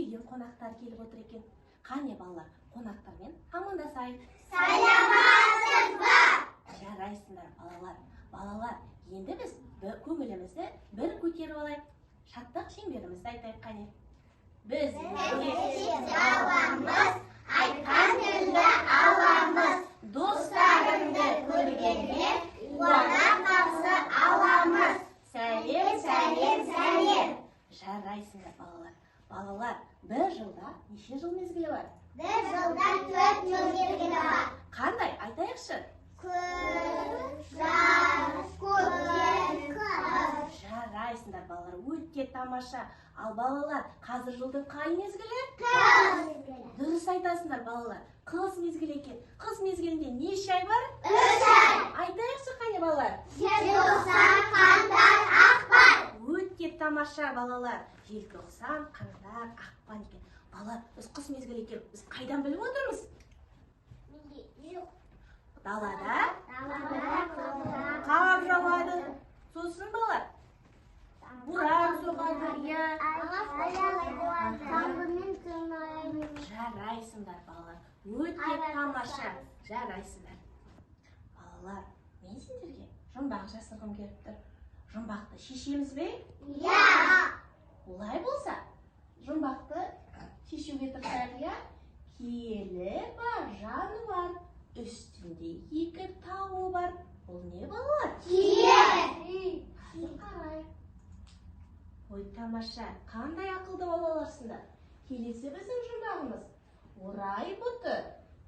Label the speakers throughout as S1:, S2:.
S1: келген қонақтар келіп отыр екен. Қане балалар, қонақтармен амандасайық.
S2: Саламатсыз ба?
S1: Жарайсыңдар балалар. Балалар, енді біз көңілімізді бір көтеріп алайық. Шаттық шеңберімізді айтайық қане. Біз
S2: аламыз, айтқан тілді аламыз.
S1: Достарыңды
S2: көргенде қуана қарсы аламыз.
S1: Сәлем,
S2: Сәлем, сәлем.
S1: Жарайсыңдар балалар. Балалар, бір жылда неше жыл мезгілі бар?
S2: Бір жылда 4 жыл мезгілі бар.
S1: Қандай? Айтайықшы.
S2: Күз, жаз, көктем, қыс.
S1: Жарайсыңдар балалар, өте тамаша. Ал балалар, қазір жылдың қай мезгілі?
S2: Күз.
S1: Дұрыс айтасыңдар балалар. Қыс мезгілі екен. Қыс мезгілінде неше ай бар?
S2: 3 ай.
S1: Айтайықшы қане балалар.
S2: Желтоқсан, қаңтар, ақпан.
S1: Өте тамаша балалар. Желтоқсан, қаңтар, ақпан екен. Балалар, біз қыс мезгілі екен. Біз қайдан біліп отырмыз? Далада қар жауады. Сосын балалар, боран соғады. Жарайсыңдар балалар. Өте тамаша. Жарайсыңдар. Балалар, мен сендерге жұмбақ жасырғым келіп тұр. Жұмбақты шешеміз бе?
S2: Иә.
S1: Олай болса, жұмбақты шешуге тырысайық, иә? Киелі бар, жаны бар, үстінде 2 тауы бар. Бұл не балалар?
S2: Кие.
S1: Қарай. Ой, тамаша, қандай ақылды балаларсыңдар. Келесі біздің жұмбағымыз. Орай бұты,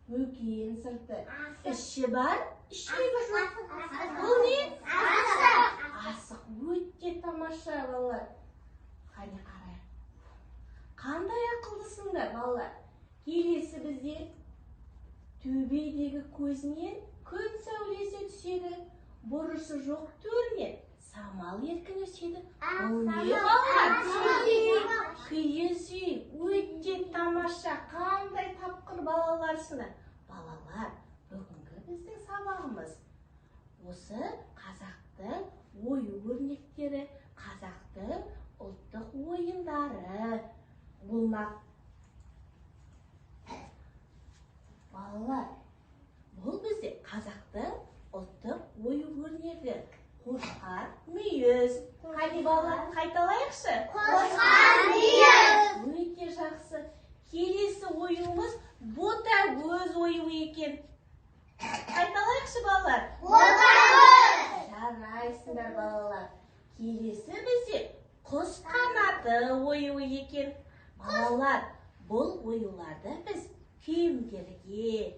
S1: бөкен сырты, іші бар, ішегі жоқ. Бұл не?
S2: Асық.
S1: Асық. Өте тамаша балалар. Қане қарай. Қандай ақылдысыңдар балалар. Келесі бізде төбедегі көзінен күн сәулесі түседі. Бұрышы жоқ төрінен самал еркін өседі. Бұл не балалар? Киіз үй. Өте тамаша. Қандай тапқыр балаларсыңдар. Балалар, бүгінгі біздің сабағымыз осы қазақтың ою-өрнектері, қазақтың ұлттық ойындары болмақ. Балалар, бұл бізде қазақтың ұлттық ою-өрнегі. Қошқар, мүйіз. Қане балалар, қайталайықшы.
S2: Қошқар, мүйіз.
S1: Өте жақсы. Келесі ойымыз ботагөз ойы екен. Қайталайықшы балалар.
S2: Ботагөз.
S1: Жарайсыңдар балалар. Келесі бізде құс қанаты ойы екен. Балалар, бұл оюларды біз киімдерге,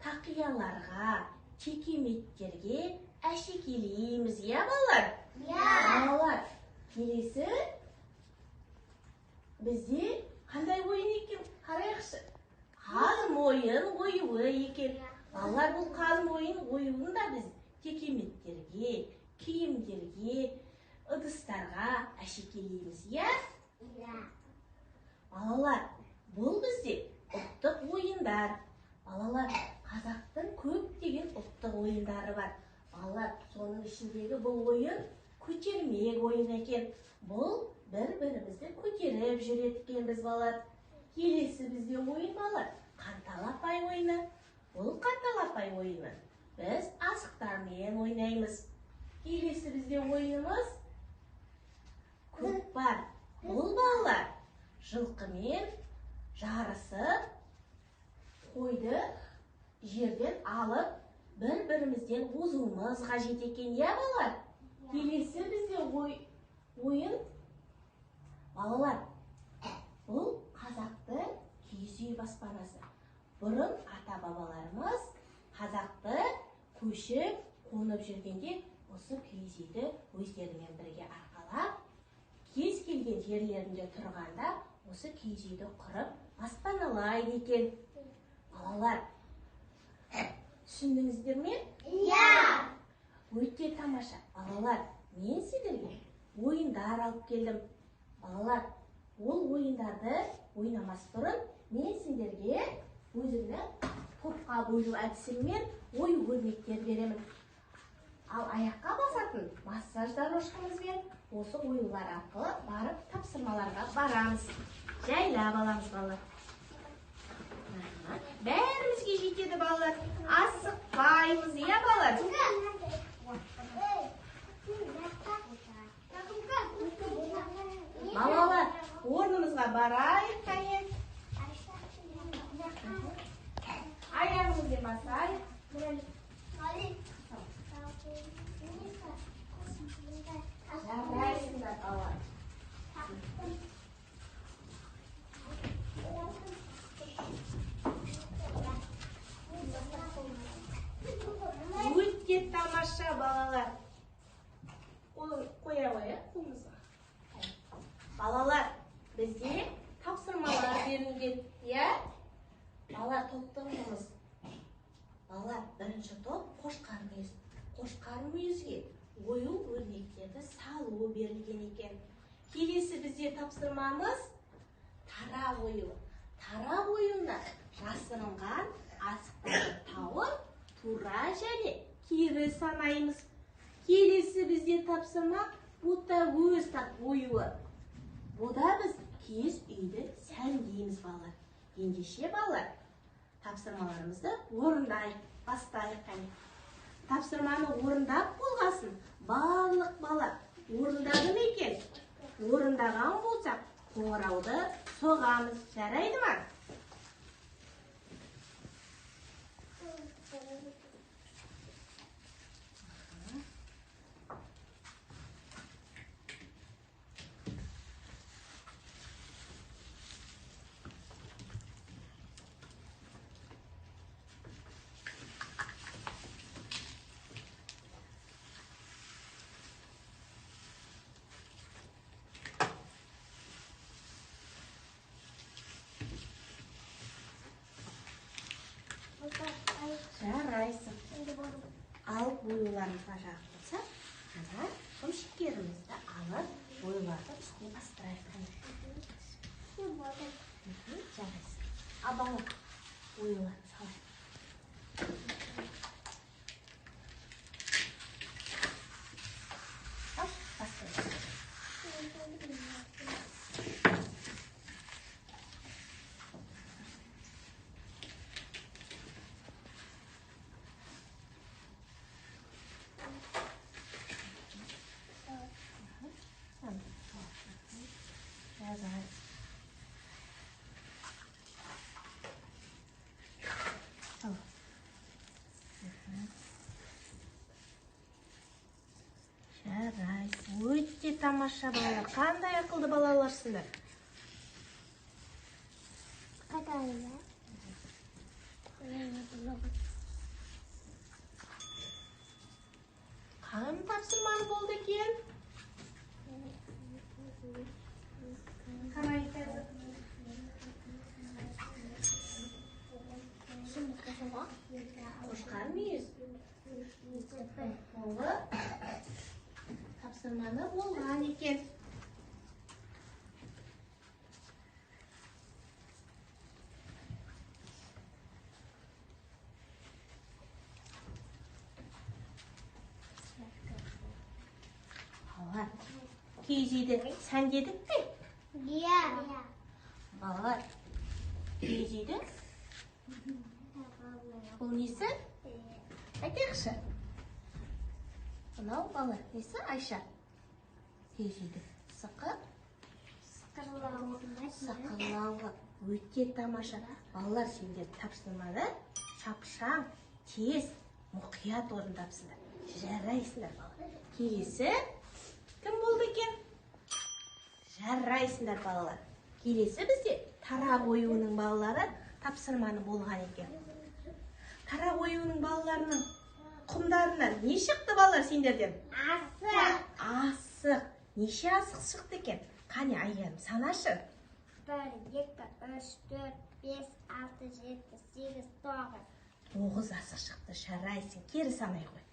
S1: тақияларға, текеметтерге әшекейлейміз, иә балалар?
S2: Иә.
S1: Балалар, келесі бізде қандай ойын екен? Қарайықшы. Қазым ойын оюы екен. Балалар, бұл қазым ойын оюын да біз текеметтерге, киімдерге, ыдыстарға әшекейлейміз, иә?
S2: Иә.
S1: Балалар, бұл бізде ұлттық ойындар. Балалар, қазақтың көптеген ұлттық ойындары бар. Балалар, соның ішіндегі бұл ойын көтермек ойын екен. Бұл бір-бірімізді көтеріп жүреді біз балалар. Келесі бізде ойын балалар. Қанталапай ойыны. Бұл қанталапай ойыны біз асықтармен ойнаймыз. Келесі бізде ойынымыз көкпар. Бұл балалар жылқымен жарысып, қойды жерден алып, бір-бірімізден озуымыз қажет екен, иә балалар? Келесі бізде ойын балалар. Бұл қазақтың киіз үй баспанасы. Бұрын ата-бабаларымыз қазақты көшіп, қонып жүргенде осы киіз үйді өздерімен бірге арқалап, кез келген жерлерінде тұрғанда осы киіз үйді құрып баспаналайды екен. Балалар, түсіндіңіздер ме?
S2: Иә.
S1: Өте тамаша. Балалар, мен сендерге ойындар алып келдім. Балалар, ол ойындарды ойнамас бұрын мен сендерге өзімнің топқа бөлу әдісіммен ою-өрнектер беремін. Ал аяққа басатын массаж дорожкамызбен осы оюлар арқылы барып тапсырмаларға барамыз. Жайлап аламыз балалар. Бәрімізге жетеді балалар. Асықпаймыз, иә балалар? Балалар, орнымызға барайық, кәне. Аяғымызды басайық. Жарайсыңдар, балалар. Өте тамаша, балалар. Қоя қоя, қолымызға. Балалар, бізде тапсырмалар берілген, иә? Балалар, топтығымыз. Балалар, бірінші топ қошқар мүйіз. Қошқар мүйізге ою өрнектерді салу берілген екен. Келесі бізде тапсырмамыз тарақ оюы. Тарақ оюында жасырынған асықтарды тауып, тура және кері санаймыз. Келесі бізде тапсырма ботагөз оюы. Бұда біз киіз үйді сәндейміз, балалар. Ендеше, балалар, тапсырмаларымызды орындайық, бастайық. Тапсырманы орындап болғасын, барлық бала орындады ма екен? Орындаған болсақ, қоңырауды соғамыз. Жарайды ма? Жарайсың. Алып бойларымызға жағып болса, ана шымшекерімізді алып, бойларды үстіне бастырайық. Жарайсың. Абалы бойларын салайық. Бастырайық. Жарайсың. Өте тамаша балалар. Қандай ақылды балаларсыңдар? Қандай тапсырманы болды екен? Қошқар мүйіз. Қолы тапсырманы болған екен. Балалар, киіз үйді сәндедік пе?
S2: Иә.
S1: Балалар, киіз үйді бұл несі? Айтайықшы. Мынау балалар, несі? Айша. Киіз үйді сықырлауы. Өте тамаша. Балалар, сендер тапсырманы шапшаң, тез, мұқият орындапсыңдар. Жарайсыңдар, балалар. Келесі кім болды екен? Жарайсыңдар, балалар. Келесі бізде тарақ оюының балалары тапсырманы болған екен. Тарақ оюының балаларының құмдарынан не шықты, балалар, сендерден?
S2: Асық.
S1: Асық. Неше асық шықты екен? Қане, Айгерім, санашы.
S2: 1, 2, 3, 4, 5, 6, 7, 8, 9.
S1: 9 асық шықты. Жарайсың. Кері санай қой.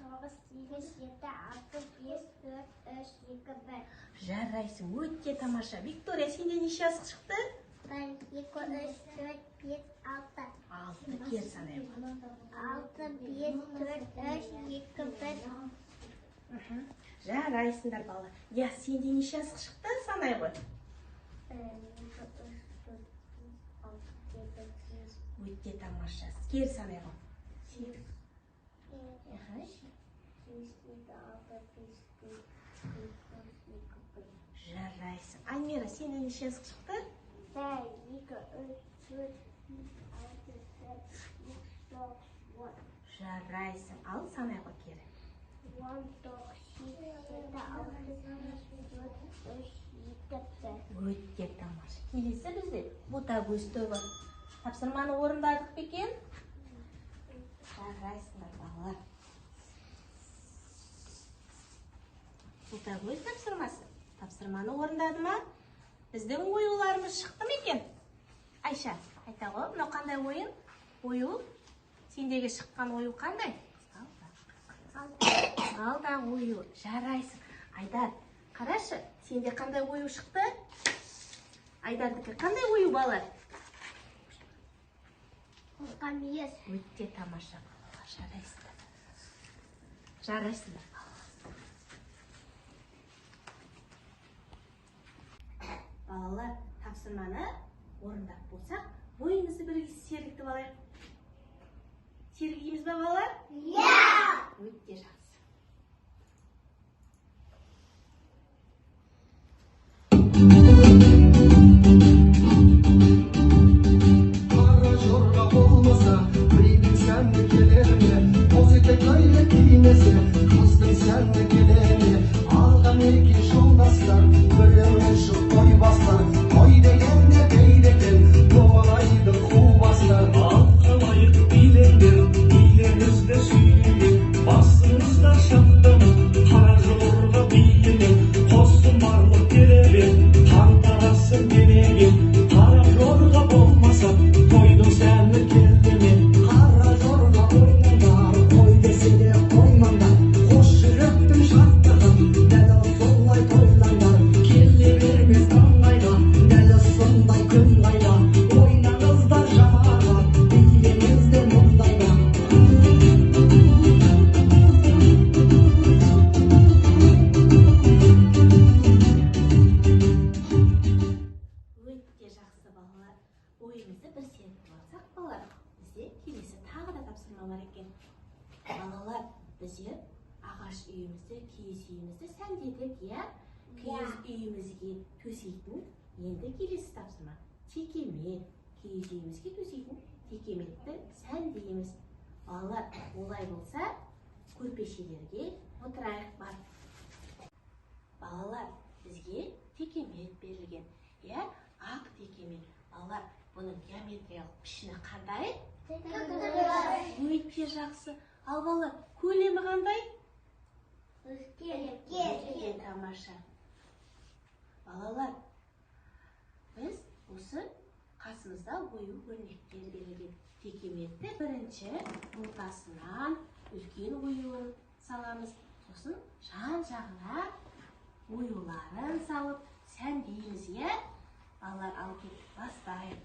S2: 9, 8, 7, 6, 5, 4, 3, 2, 1.
S1: Жарайсың. Өте тамаша. Виктория, сенде неше асық шықты?
S2: 1, 2, 3, 4, 5, 6.
S1: 6. Кері санай қой.
S2: 6, 5, 4, 3, 2, 1.
S1: Жарайсыңдар бала. Я, сенде неше асық шықты санай ғой.
S2: 1, 2, 3, 4, 5, 6, 7, 8.
S1: Өте тамаша. Кері санай ғой.
S2: 8, 7, 8,
S1: Жарайсың. Альмира, сенде неше асық шықты?
S2: 1, 2, 3, 4, 5, 6, 7, 8, 9, 10.
S1: Жарайсың. Ал санай ғой кері.
S2: 1, 4, 7, 6, 7, 8.
S1: Өте тамаша. Келесі бізде ботагөз тобы. Тапсырманы орындадық па екен? Жарайсыңдар балалар. Ботагөз тапсырмасы. Тапсырманы орындады ма? Біздің оюларымыз шықты ма екен? Айша, айта ғой, мынау қандай ойын? Ою. Сендегі шыққан ою қандай? Алда ою. Жарайсың. Айдар, қарашы, сенде қандай ою шықты? Айдардікі қандай ою балар?
S2: Қамиыз.
S1: Өте тамаша балалар. Жарайсыңдар. Жарайсыңдар. Балалар, тапсырманы орындап болсақ, бойымызды бірге сергітіп алайық. Сергейміз бе балалар? Өте жақсы.
S3: Kara çorba olmasa Kıydın sen de gelerine Pozitek öyle giymese Kızdın sen de gelerine Ağdan erki şoldaslar Kırılmış şu toy baslar Toy degen de bey degen Domalaydı kuğu baslar
S4: Alkamayıp bilendir, bilenizde süyülür. Bastığınızda şaptamı, harcılırga bilinir. Kostüm varlık gelebilir, tantarası gelebilir. Taraf yorga olmasa, toydun sen de kendini.
S3: Kara çorba oynanlar Koy dese de oynanlar Hoş yürektim şartlarım Deli sonlay toylanlar Kirli vermez damlayla Deli sonlay kızlayla Oynanızda şamarlar Bilinizde mutlayla
S1: Өте жақсы балалар. Ойымызды бір сергітіп алсақ балалар, бізде келесі тағы да тапсырма бар екен. Балалар, бізде ағаш үйімізді, киіз үйімізді сәндедік, иә? Киіз үйімізге төсейтін енді келесі тапсырма. Текемет. Киіз үйімізге төсейтін текеметті сәндейміз. Балалар, олай болса, көрпешелерге отырайық бар. Балалар, бізге текемет берілген. Иә, ақ текемет. Балалар, бұның геометриялық пішіні қандай? Өте жақсы. Ал балалар, көлемі қандай? Өте тамаша. Балалар, біз осы қасымызда ою өрнектер берілген текеметті бірінші ортасынан үлкен оюын саламыз. Сосын жан жағына оюларын салып сәндейміз, иә? Балалар, ал кеттік, бастайық.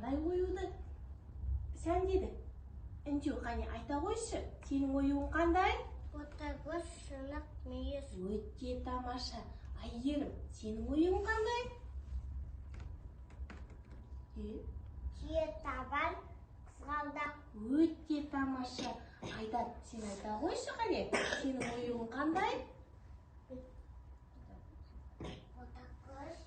S1: қандай оюды сәндеді? Інжу, қане айта қойшы, сенің оюың қандай?
S2: Ботагөз сынық мүйіз.
S1: Өте тамаша. Айгерім, сенің оюың қандай?
S2: Түйе табан қызғалдақ.
S1: Өте тамаша. Айдар, сен айта қойшы қане, сенің оюың қандай?
S2: Ботагөз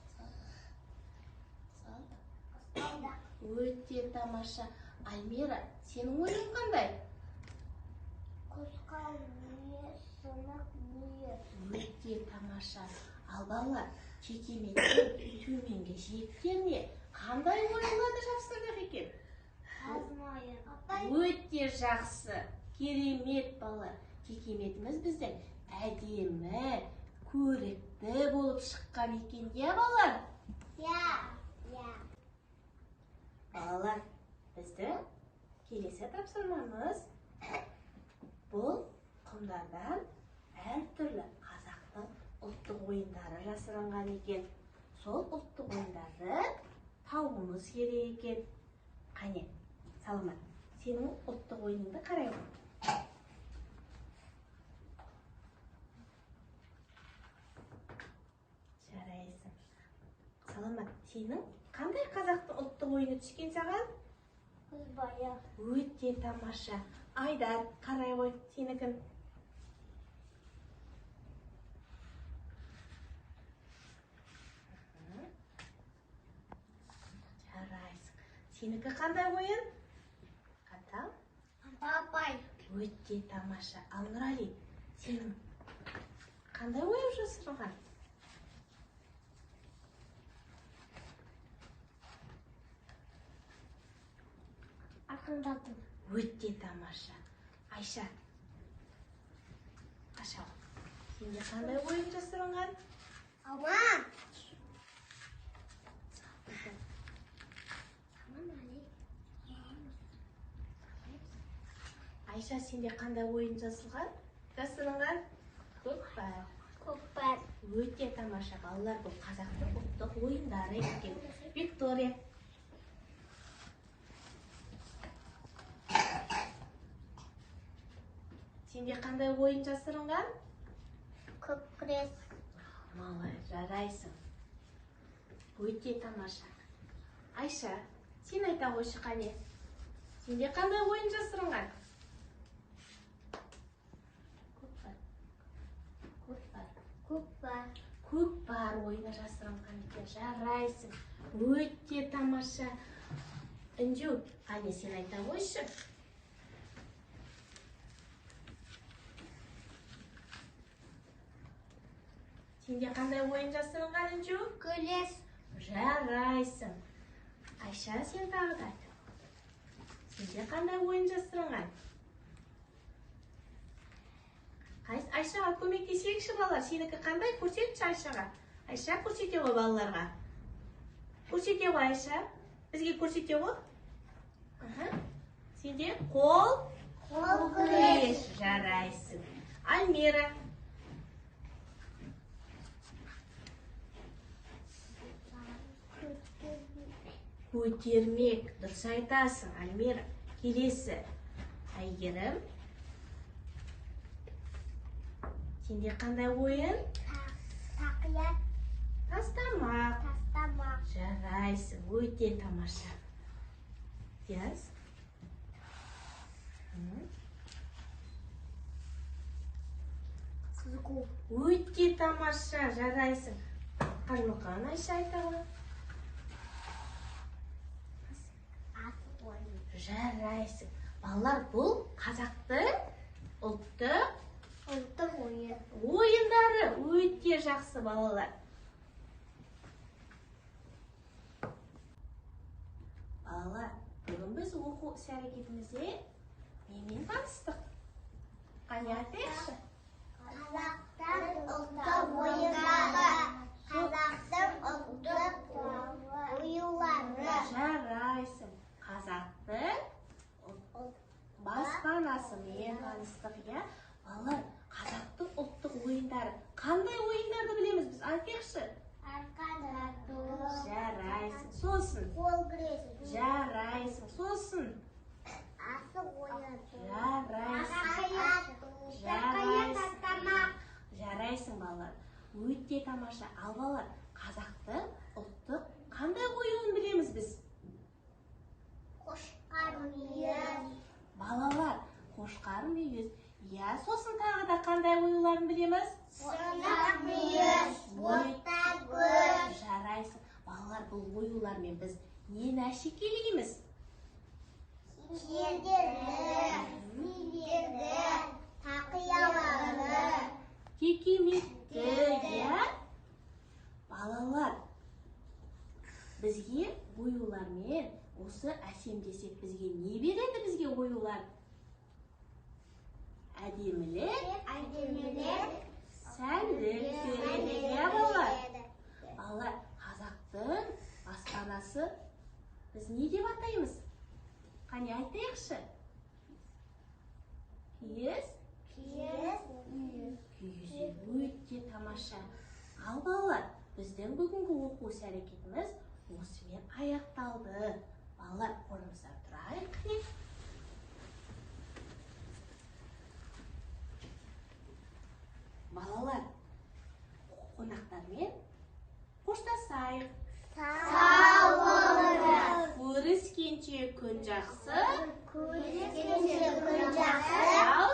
S2: қызғалдақ.
S1: Өте тамаша. Альмира, сенің ойың қандай?
S2: Құсқа мүйіз, сынық мүйіз.
S1: Өте тамаша. Ал балалар, текеметтен төменгі жиектеріне қандай ойынларды жапсырдық екен? Өте жақсы. Керемет балалар. Текеметіміз біздің әдемі, көрікті болып шыққан екен, де балалар?
S2: Я.
S1: Балалар, біздің келесі тапсырмамыз бұл құмдардан әртүрлі қазақтың ұлттық ойындары жасырынған екен. Сол ұлттық ойындарды тауымыз керек екен. Қане, Саламат, сенің ұлттық ойыныңды қарай ғой. Жарайсың. Саламат, сенің қандай қазақтың ұлттық ойыны түскен саған?
S2: Күзбайы.
S1: Өте тамаша. Айдар, қарай ғой сенікін. Жарайсың. Сенікі қандай ойын? Қатал?
S2: Бабай.
S1: Өте тамаша. Ал Нұрали, сенің қандай ойын жасырған?
S2: Ақындатым.
S1: Өте тамаша. Айша. Қашау. Сенде қандай ойын жасырынған?
S2: Ама.
S1: Айша, сенде қандай ойын жасырынған? Көкпар.
S2: Көкпар.
S1: Өте тамаша. Балалар, бұл қазақтың ұлттық ойындары екен. Виктория. Сенде қандай ойын жасырынған?
S2: Көккүрес.
S1: Малай, жарайсың. Өте тамаша. Айша, сен айта қойшы қане. Сенде қандай ойын жасырынған?
S2: Көкпар.
S1: Көкпар ойыны жасырынған екен. Жарайсың. Өте тамаша. Інжу, қане сен айта қойшы. Сенде қандай ойын жасырынған, Інжу?
S2: Күрес.
S1: Жарайсың. Айша, сен тағы да айта. Сенде қандай ойын жасырынған? Айшаға көмектесейікші балалар. Сенікі қандай? Көрсетші Айшаға. Айша, көрсете ғой балаларға. Көрсете ғой Айша. Бізге көрсете ғой. Сенде қол күрес. Жарайсың. Альмира. Көтермек. Дұрыс айтасың, Альмира. Келесі. Айгерім. Сенде қандай ойын?
S2: Тақия.
S1: Тастамақ.
S2: Тастамақ.
S1: Жарайсың. Өте тамаша. Яз.
S2: Сызғу.
S1: Өте тамаша. Жарайсың. Қажымұқан Айша айта ғой.
S2: Ат ойын.
S1: Жарайсың. Балалар, бұл қазақты
S2: ұлттық ойын.
S1: Ойындары өте жақсы балалар. Балалар, бүгін біз оқу іс-әрекетімізде немен таныстық? Қане айтайықшы?
S2: Қазақтың ұлттық ойындары. Қазақтың ұлттық оюлары.
S1: Жарайсың. Қазақтың баспанасымен таныстық, иә? Балалар, қазақтың ұлттық ойындары. Қандай ойындарды білеміз біз? Айтайықшы?
S2: Арқан ату.
S1: Жарайсың. Сосын?
S2: Қол күрес.
S1: Жарайсың. болсын.
S2: Асы ойын.
S1: Жарайсың балалар. Өте тамаша. Ал балалар, қазақтың ұлттық қандай оюын білеміз біз?
S2: Қошқар мүйіз.
S1: Балалар, қошқар мүйіз. Иә, сосын тағы да қандай оюларын білеміз?
S2: Сынық мүйіз. Ботагөз.
S1: Жарайсың. Балалар, бұл оюлармен біз нені әшекейлейміз?
S2: Синдерді, тақияларды,
S1: Текеметті, иә? Балалар, бізге оюлармен осы әсемдесек бізге не береді бізге оюлар? Әдемілік, сәндік береді, иә балалар? Балалар, қазақтың астанасы біз не деп атаймыз? Қане айтайықшы? Киіз? Киіз өте тамаша. Ал балалар, біздің бүгінгі оқу іс-әрекетіміз осымен аяқталды. Балалар, орнымыздан тұрайық деп. Балалар, қонақтармен қоштасайық.
S2: сау болыңыз.
S1: Көріскенше күн жақсы.
S2: Көріскенше күн жақсы.
S1: Сау